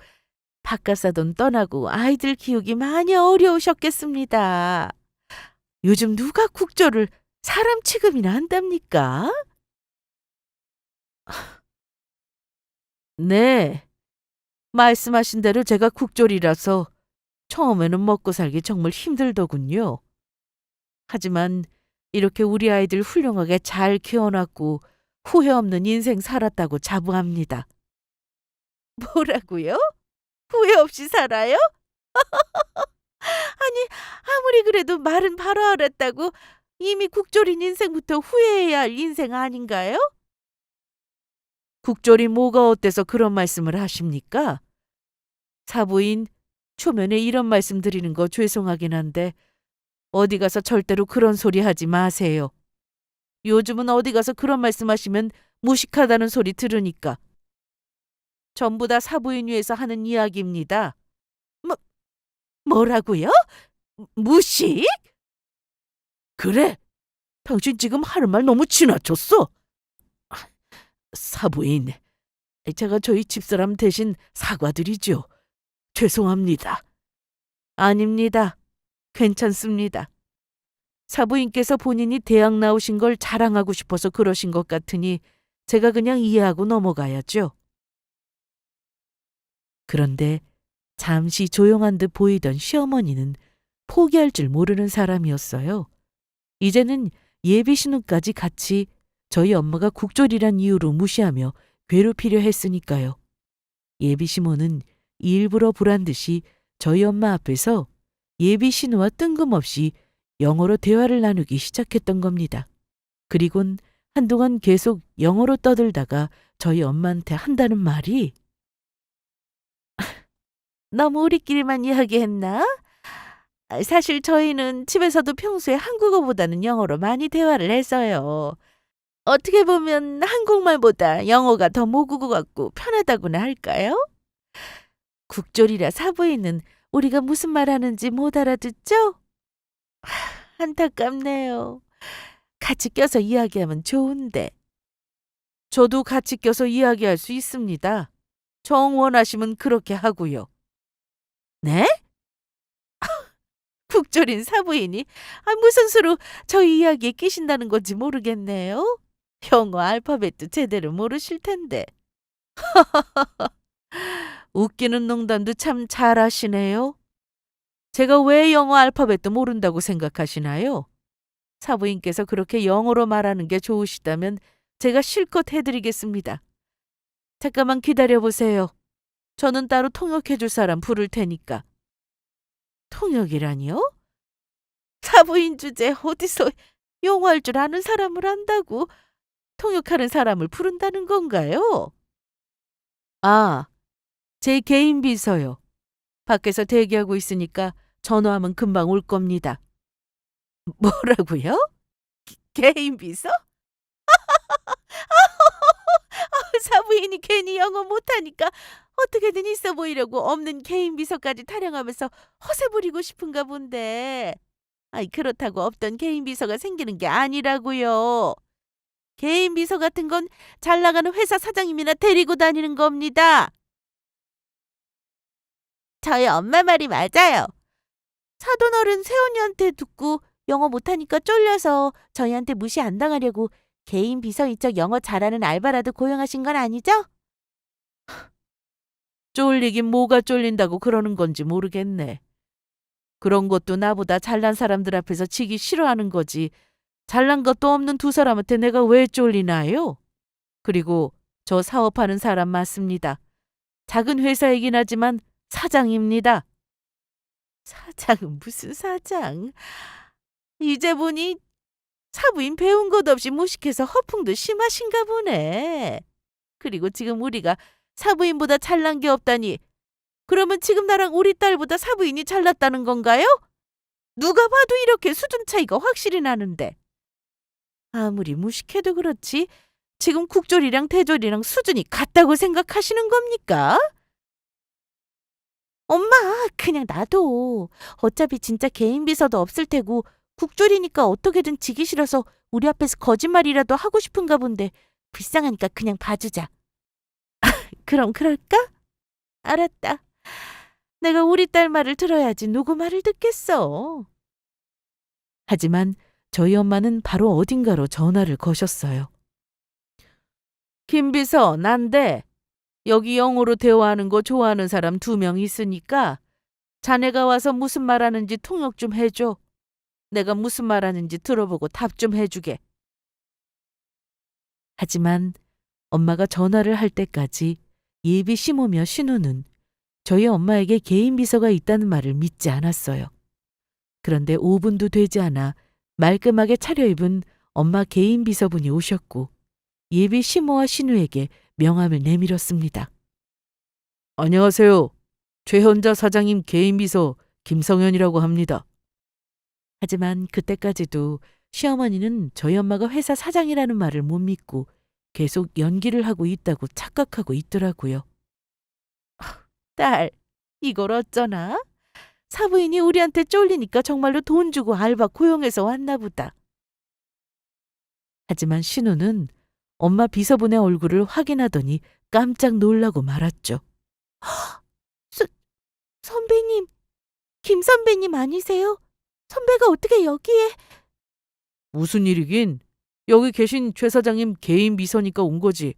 바깥사돈 떠나고 아이들 키우기 많이 어려우셨겠습니다. 요즘 누가 국졸을 사람 취급이나 한답니까? 네, 말씀하신 대로 제가 국졸이라서 처음에는 먹고 살기 정말 힘들더군요. 하지만 이렇게 우리 아이들 훌륭하게 잘 키워놨고 후회 없는 인생 살았다고 자부합니다. 뭐라고요? 후회 없이 살아요? 아니, 아무리 그래도 말은 바로 알았다고 이미 국졸인 인생부터 후회해야 할 인생 아닌가요? 국졸이 뭐가 어때서 그런 말씀을 하십니까? 사부인, 초면에 이런 말씀 드리는 거 죄송하긴 한데 어디 가서 절대로 그런 소리 하지 마세요. 요즘은 어디 가서 그런 말씀하시면 무식하다는 소리 들으니까. 전부 다 사부인 위해서 하는 이야기입니다. 뭐라고요? 무식? 그래, 당신 지금 하는 말 너무 지나쳤어. 사부인, 제가 저희 집사람 대신 사과드리죠. 죄송합니다. 아닙니다. 괜찮습니다. 사부인께서 본인이 대학 나오신 걸 자랑하고 싶어서 그러신 것 같으니 제가 그냥 이해하고 넘어가야죠. 그런데 잠시 조용한 듯 보이던 시어머니는 포기할 줄 모르는 사람이었어요. 이제는 예비 신우까지 같이 저희 엄마가 국졸이란 이유로 무시하며 괴롭히려 했으니까요. 예비 시모는 일부러 보란 듯이 저희 엄마 앞에서 예비 신우와 뜬금없이 영어로 대화를 나누기 시작했던 겁니다. 그리곤 한동안 계속 영어로 떠들다가 저희 엄마한테 한다는 말이 너무 우리끼리만 이야기했나? 사실 저희는 집에서도 평소에 한국어보다는 영어로 많이 대화를 해서요. 어떻게 보면 한국말보다 영어가 더 모국어 같고 편하다고나 할까요? 국졸이라 사부인은 우리가 무슨 말 하는지 못 알아듣죠? 안타깝네요. 같이 껴서 이야기하면 좋은데. 저도 같이 껴서 이야기할 수 있습니다. 정 원하시면 그렇게 하고요. 네? 국졸인 사부인이 무슨 수로 저희 이야기에 끼신다는 건지 모르겠네요. 영어 알파벳도 제대로 모르실 텐데. 웃기는 농담도 참 잘하시네요. 제가 왜 영어 알파벳도 모른다고 생각하시나요? 사부인께서 그렇게 영어로 말하는 게 좋으시다면 제가 실컷 해드리겠습니다. 잠깐만 기다려보세요. 저는 따로 통역해줄 사람 부를 테니까. 통역이라니요? 사부인 주제 어디서 영어할 줄 아는 사람을 안다고 통역하는 사람을 부른다는 건가요? 아, 제 개인 비서요. 밖에서 대기하고 있으니까 전화하면 금방 올 겁니다. 뭐라고요? 개인 비서? 사부인이 괜히 영어 못하니까 어떻게든 있어 보이려고 없는 개인 비서까지 타령하면서 허세 부리고 싶은가 본데. 그렇다고 없던 개인 비서가 생기는 게 아니라고요. 개인 비서 같은 건 잘 나가는 회사 사장님이나 데리고 다니는 겁니다. 저희 엄마 말이 맞아요. 사돈어른 새언니한테 듣고 영어 못하니까 쫄려서 저희한테 무시 안 당하려고 개인 비서인 척 영어 잘하는 알바라도 고용하신 건 아니죠? 쫄리긴 뭐가 쫄린다고 그러는 건지 모르겠네. 그런 것도 나보다 잘난 사람들 앞에서 지기 싫어하는 거지. 잘난 것도 없는 두 사람한테 내가 왜 쫄리나요? 그리고 저 사업하는 사람 맞습니다. 작은 회사이긴 하지만 사장입니다. 사장은 무슨 사장? 이제 보니 사부인 배운 것 없이 무식해서 허풍도 심하신가 보네. 그리고 지금 우리가 사부인보다 잘난 게 없다니. 그러면 지금 나랑 우리 딸보다 사부인이 잘났다는 건가요? 누가 봐도 이렇게 수준 차이가 확실히 나는데. 아무리 무식해도 그렇지 지금 국졸이랑 대졸이랑 수준이 같다고 생각하시는 겁니까? 엄마, 그냥 놔둬. 어차피 진짜 개인 비서도 없을 테고 국졸이니까 어떻게든 지기 싫어서 우리 앞에서 거짓말이라도 하고 싶은가 본데 불쌍하니까 그냥 봐주자. 그럼 그럴까? 알았다. 내가 우리 딸 말을 들어야지 누구 말을 듣겠어. 하지만 저희 엄마는 바로 어딘가로 전화를 거셨어요. 김 비서, 난데 여기 영어로 대화하는 거 좋아하는 사람 2명 있으니까 자네가 와서 무슨 말하는지 통역 좀 해줘. 내가 무슨 말하는지 들어보고 답 좀 해주게. 하지만 엄마가 전화를 할 때까지 예비 시모며 신우는 저희 엄마에게 개인 비서가 있다는 말을 믿지 않았어요. 그런데 5분도 되지 않아 말끔하게 차려입은 엄마 개인 비서분이 오셨고 예비 시모와 신우에게 명함을 내밀었습니다. 안녕하세요. 최현자 사장님 개인 비서 김성현이라고 합니다. 하지만 그때까지도 시어머니는 저희 엄마가 회사 사장이라는 말을 못 믿고 계속 연기를 하고 있다고 착각하고 있더라고요. 딸, 이걸 어쩌나? 사부인이 우리한테 쫄리니까 정말로 돈 주고 알바 고용해서 왔나 보다. 하지만 신우는 엄마 비서분의 얼굴을 확인하더니 깜짝 놀라고 말았죠. 선배님, 김 선배님 아니세요? 선배가 어떻게 여기에? 무슨 일이긴? 여기 계신 최 사장님 개인 비서니까 온 거지.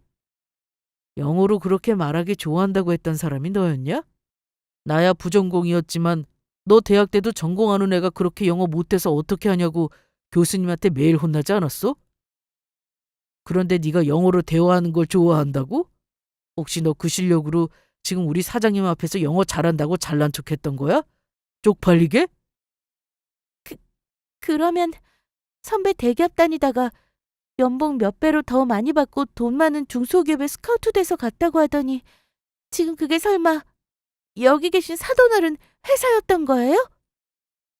영어로 그렇게 말하기 좋아한다고 했던 사람이 너였냐? 나야 부전공이었지만 너 대학 때도 전공하는 애가 그렇게 영어 못해서 어떻게 하냐고 교수님한테 매일 혼나지 않았어? 그런데 네가 영어로 대화하는 걸 좋아한다고? 혹시 너 그 실력으로 지금 우리 사장님 앞에서 영어 잘한다고 잘난 척했던 거야? 쪽팔리게? 그러면 선배 대기업 다니다가 연봉 몇 배로 더 많이 받고 돈 많은 중소기업에 스카우트 돼서 갔다고 하더니 지금 그게 설마 여기 계신 사돈어른 회사였던 거예요?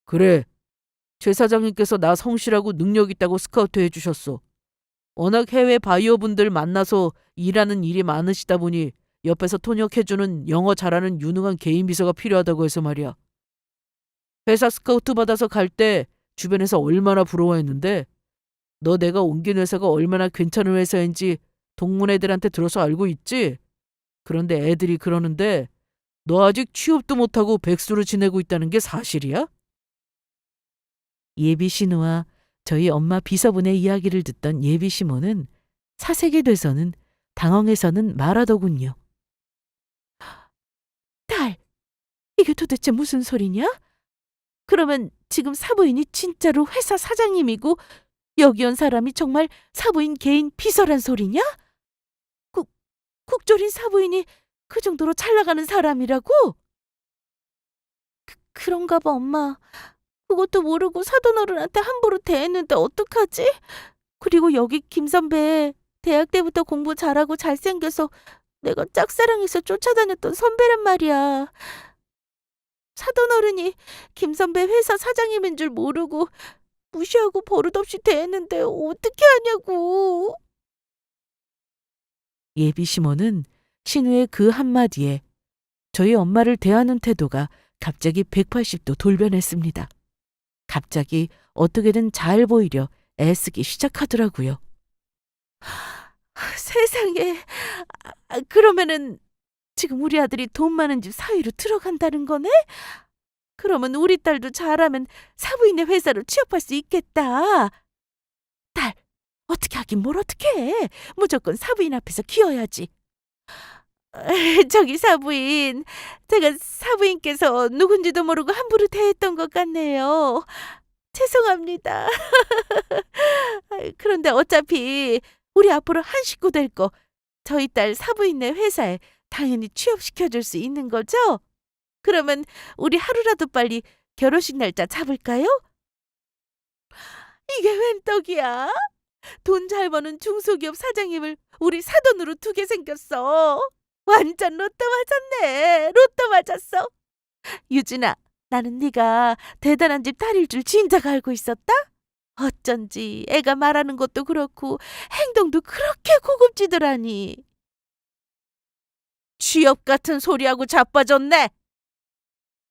그래. 최 사장님께서 나 성실하고 능력 있다고 스카우트 해주셨어. 워낙 해외 바이어분들 만나서 일하는 일이 많으시다 보니 옆에서 통역해주는 영어 잘하는 유능한 개인 비서가 필요하다고 해서 말이야. 회사 스카우트 받아서 갈 때 주변에서 얼마나 부러워했는데 너 내가 옮긴 회사가 얼마나 괜찮은 회사인지 동문 애들한테 들어서 알고 있지? 그런데 애들이 그러는데 너 아직 취업도 못하고 백수로 지내고 있다는 게 사실이야? 예비 신우와 저희 엄마 비서분의 이야기를 듣던 예비 시모는 사색이 돼서는 당황해서는 말하더군요. 딸, 이게 도대체 무슨 소리냐? 그러면 지금 사부인이 진짜로 회사 사장님이고 여기 온 사람이 정말 사부인 개인 비서란 소리냐? 국, 국조린 사부인이 그 정도로 잘 나가는 사람이라고? 그런가 봐, 엄마. 그것도 모르고 사돈어른한테 함부로 대했는데 어떡하지? 그리고 여기 김 선배 대학 때부터 공부 잘하고 잘생겨서 내가 짝사랑해서 쫓아다녔던 선배란 말이야. 사돈어른이 김 선배 회사 사장님인 줄 모르고 무시하고 버릇없이 대했는데 어떻게 하냐고. 예비 시모는 신우의 그 한마디에 저희 엄마를 대하는 태도가 갑자기 180도 돌변했습니다. 갑자기 어떻게든 잘 보이려 애쓰기 시작하더라고요. 세상에. 그러면은 지금 우리 아들이 돈 많은 집 사위로 들어간다는 거네? 그러면 우리 딸도 잘하면 사부인의 회사로 취업할 수 있겠다. 딸, 어떻게 하긴 뭘 어떻게 해. 무조건 사부인 앞에서 키워야지. 저기 사부인, 제가 사부인께서 누군지도 모르고 함부로 대했던 것 같네요. 죄송합니다. 그런데 어차피 우리 앞으로 한 식구 될 거 저희 딸 사부인네 회사에 당연히 취업시켜줄 수 있는 거죠? 그러면 우리 하루라도 빨리 결혼식 날짜 잡을까요? 이게 웬 떡이야? 돈 잘 버는 중소기업 사장님을 우리 사돈으로 두게 생겼어. 완전 로또 맞았네. 로또 맞았어. 유진아, 나는 네가 대단한 집 딸일 줄 진작 알고 있었다? 어쩐지 애가 말하는 것도 그렇고 행동도 그렇게 고급지더라니. 취업 같은 소리하고 자빠졌네.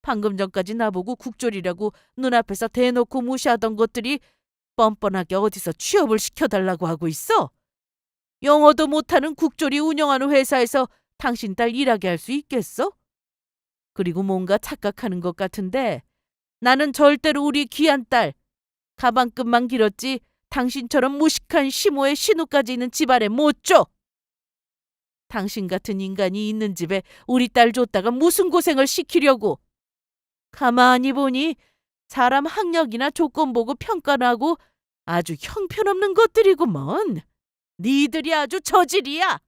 방금 전까지 나보고 국졸이라고 눈앞에서 대놓고 무시하던 것들이 뻔뻔하게 어디서 취업을 시켜달라고 하고 있어? 영어도 못하는 국졸이 운영하는 회사에서 당신 딸 일하게 할 수 있겠어? 그리고 뭔가 착각하는 것 같은데 나는 절대로 우리 귀한 딸, 가방끈만 길었지 당신처럼 무식한 시모의 신우까지 있는 집안에 못 줘. 당신 같은 인간이 있는 집에 우리 딸 줬다가 무슨 고생을 시키려고. 가만히 보니 사람 학력이나 조건 보고 평가하고 아주 형편없는 것들이구먼. 니들이 아주 저질이야.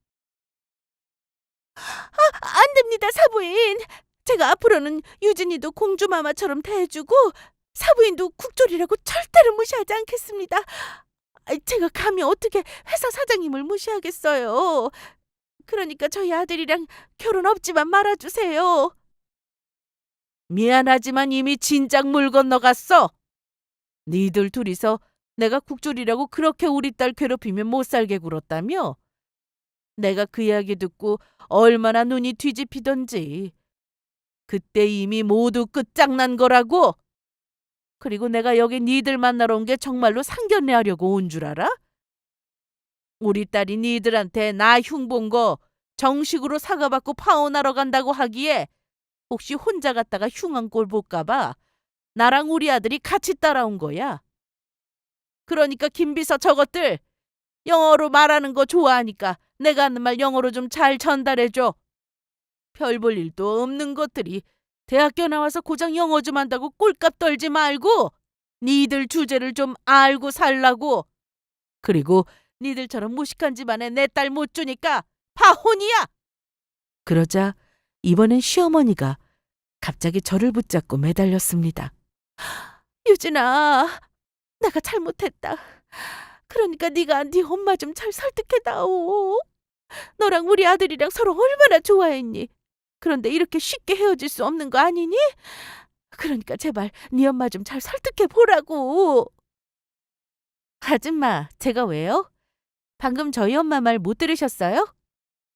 안 됩니다, 사부인. 제가 앞으로는 유진이도 공주마마처럼 대해주고 사부인도 국졸이라고 절대로 무시하지 않겠습니다. 제가 감히 어떻게 회사 사장님을 무시하겠어요. 그러니까 저희 아들이랑 결혼 없지만 말아주세요. 미안하지만 이미 진작 물 건너갔어. 니들 둘이서 내가 국졸이라고 그렇게 우리 딸 괴롭히면 못 살게 굴었다며? 내가 그 이야기 듣고 얼마나 눈이 뒤집히던지. 그때 이미 모두 끝장난 거라고. 그리고 내가 여기 니들 만나러 온 게 정말로 상견례 하려고 온 줄 알아? 우리 딸이 니들한테 나 흉본 거 정식으로 사과받고 파혼하러 간다고 하기에 혹시 혼자 갔다가 흉한 꼴 볼까 봐 나랑 우리 아들이 같이 따라온 거야. 그러니까 김비서 저것들 영어로 말하는 거 좋아하니까 내가 하는 말 영어로 좀 잘 전달해줘. 별 볼 일도 없는 것들이 대학교 나와서 고작 영어 좀 한다고 꼴값 떨지 말고 니들 주제를 좀 알고 살라고. 그리고 니들처럼 무식한 집안에 내 딸 못 주니까 파혼이야. 그러자 이번엔 시어머니가 갑자기 저를 붙잡고 매달렸습니다. 유진아, 내가 잘못했다. 그러니까 네가 네 엄마 좀 잘 설득해다오. 너랑 우리 아들이랑 서로 얼마나 좋아했니? 그런데 이렇게 쉽게 헤어질 수 없는 거 아니니? 그러니까 제발 네 엄마 좀 잘 설득해 보라고. 아줌마, 제가 왜요? 방금 저희 엄마 말 못 들으셨어요?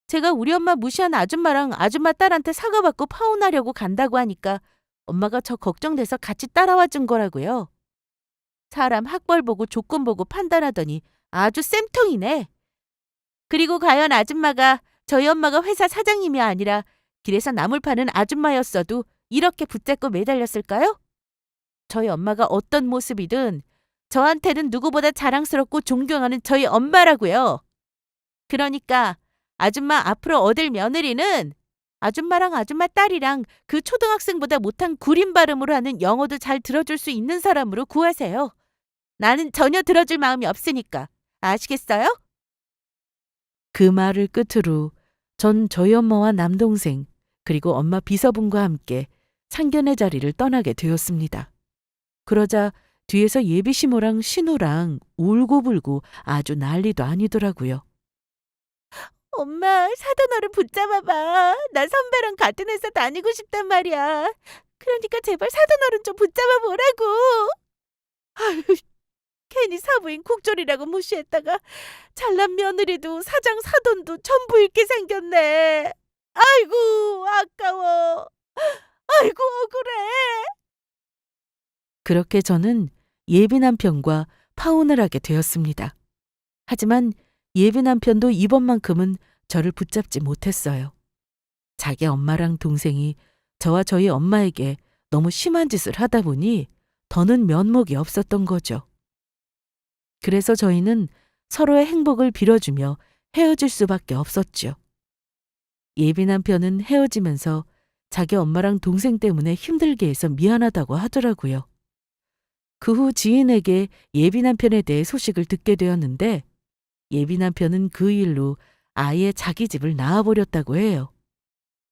제가 우리 엄마 무시한 아줌마랑 아줌마 딸한테 사과받고 파혼하려고 간다고 하니까 엄마가 저 걱정돼서 같이 따라와 준 거라고요. 사람 학벌 보고 조건 보고 판단하더니 아주 쌤통이네. 그리고 과연 아줌마가 저희 엄마가 회사 사장님이 아니라 길에서 나물 파는 아줌마였어도 이렇게 붙잡고 매달렸을까요? 저희 엄마가 어떤 모습이든 저한테는 누구보다 자랑스럽고 존경하는 저희 엄마라고요. 그러니까 아줌마 앞으로 얻을 며느리는 아줌마랑 아줌마 딸이랑 그 초등학생보다 못한 구린 발음으로 하는 영어도 잘 들어줄 수 있는 사람으로 구하세요. 나는 전혀 들어줄 마음이 없으니까. 아시겠어요? 그 말을 끝으로 전 저희 엄마와 남동생 그리고 엄마 비서분과 함께 상견례 자리를 떠나게 되었습니다. 그러자 뒤에서 예비 시모랑 신우랑 울고불고 아주 난리도 아니더라고요. 엄마, 사돈어른 붙잡아봐. 나 선배랑 같은 회사 다니고 싶단 말이야. 그러니까 제발 사돈어른 좀 붙잡아 보라고. 아유, 괜히 사부인 국졸이라고 무시했다가 잘난 며느리도 사장 사돈도 전부 잃게 생겼네. 아이고, 아까워. 아이고, 억울해. 그렇게 저는 예비 남편과 파혼을 하게 되었습니다. 하지만 예비 남편도 이번만큼은 저를 붙잡지 못했어요. 자기 엄마랑 동생이 저와 저희 엄마에게 너무 심한 짓을 하다 보니 더는 면목이 없었던 거죠. 그래서 저희는 서로의 행복을 빌어주며 헤어질 수밖에 없었죠. 예비 남편은 헤어지면서 자기 엄마랑 동생 때문에 힘들게 해서 미안하다고 하더라고요. 그 후 지인에게 예비 남편에 대해 소식을 듣게 되었는데 예비 남편은 그 일로 아예 자기 집을 나와버렸다고 해요.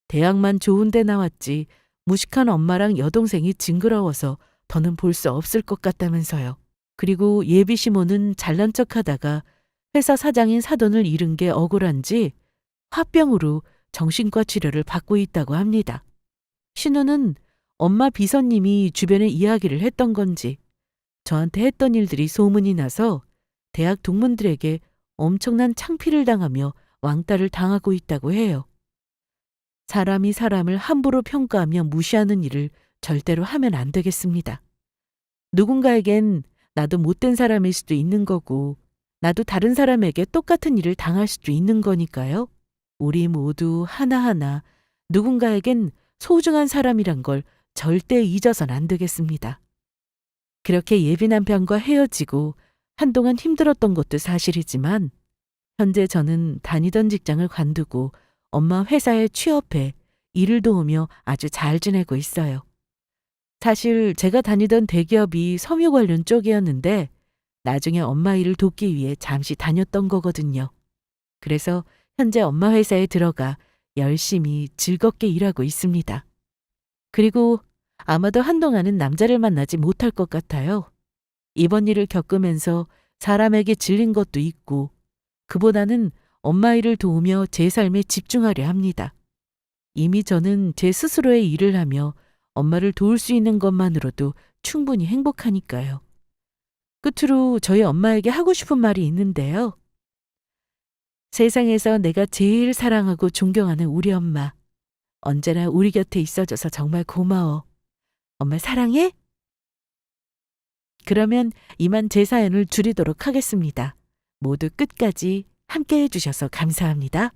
대학만 좋은 데 나왔지 무식한 엄마랑 여동생이 징그러워서 더는 볼 수 없을 것 같다면서요. 그리고 예비 시모는 잘난 척하다가 회사 사장인 사돈을 잃은 게 억울한지 화병으로 정신과 치료를 받고 있다고 합니다. 신우는 엄마 비서님이 주변에 이야기를 했던 건지 저한테 했던 일들이 소문이 나서 대학 동문들에게 엄청난 창피를 당하며 왕따를 당하고 있다고 해요. 사람이 사람을 함부로 평가하며 무시하는 일을 절대로 하면 안 되겠습니다. 누군가에겐 나도 못된 사람일 수도 있는 거고 나도 다른 사람에게 똑같은 일을 당할 수도 있는 거니까요. 우리 모두 하나하나 누군가에겐 소중한 사람이란 걸 절대 잊어선 안 되겠습니다. 그렇게 예비 남편과 헤어지고 한동안 힘들었던 것도 사실이지만 현재 저는 다니던 직장을 관두고 엄마 회사에 취업해 일을 도우며 아주 잘 지내고 있어요. 사실 제가 다니던 대기업이 섬유 관련 쪽이었는데 나중에 엄마 일을 돕기 위해 잠시 다녔던 거거든요. 그래서 현재 엄마 회사에 들어가 열심히 즐겁게 일하고 있습니다. 그리고 아마도 한동안은 남자를 만나지 못할 것 같아요. 이번 일을 겪으면서 사람에게 질린 것도 있고 그보다는 엄마 일을 도우며 제 삶에 집중하려 합니다. 이미 저는 제 스스로의 일을 하며 엄마를 도울 수 있는 것만으로도 충분히 행복하니까요. 끝으로 저희 엄마에게 하고 싶은 말이 있는데요. 세상에서 내가 제일 사랑하고 존경하는 우리 엄마. 언제나 우리 곁에 있어줘서 정말 고마워. 엄마 사랑해? 그러면 이만 제 사연을 줄이도록 하겠습니다. 모두 끝까지 함께 해주셔서 감사합니다.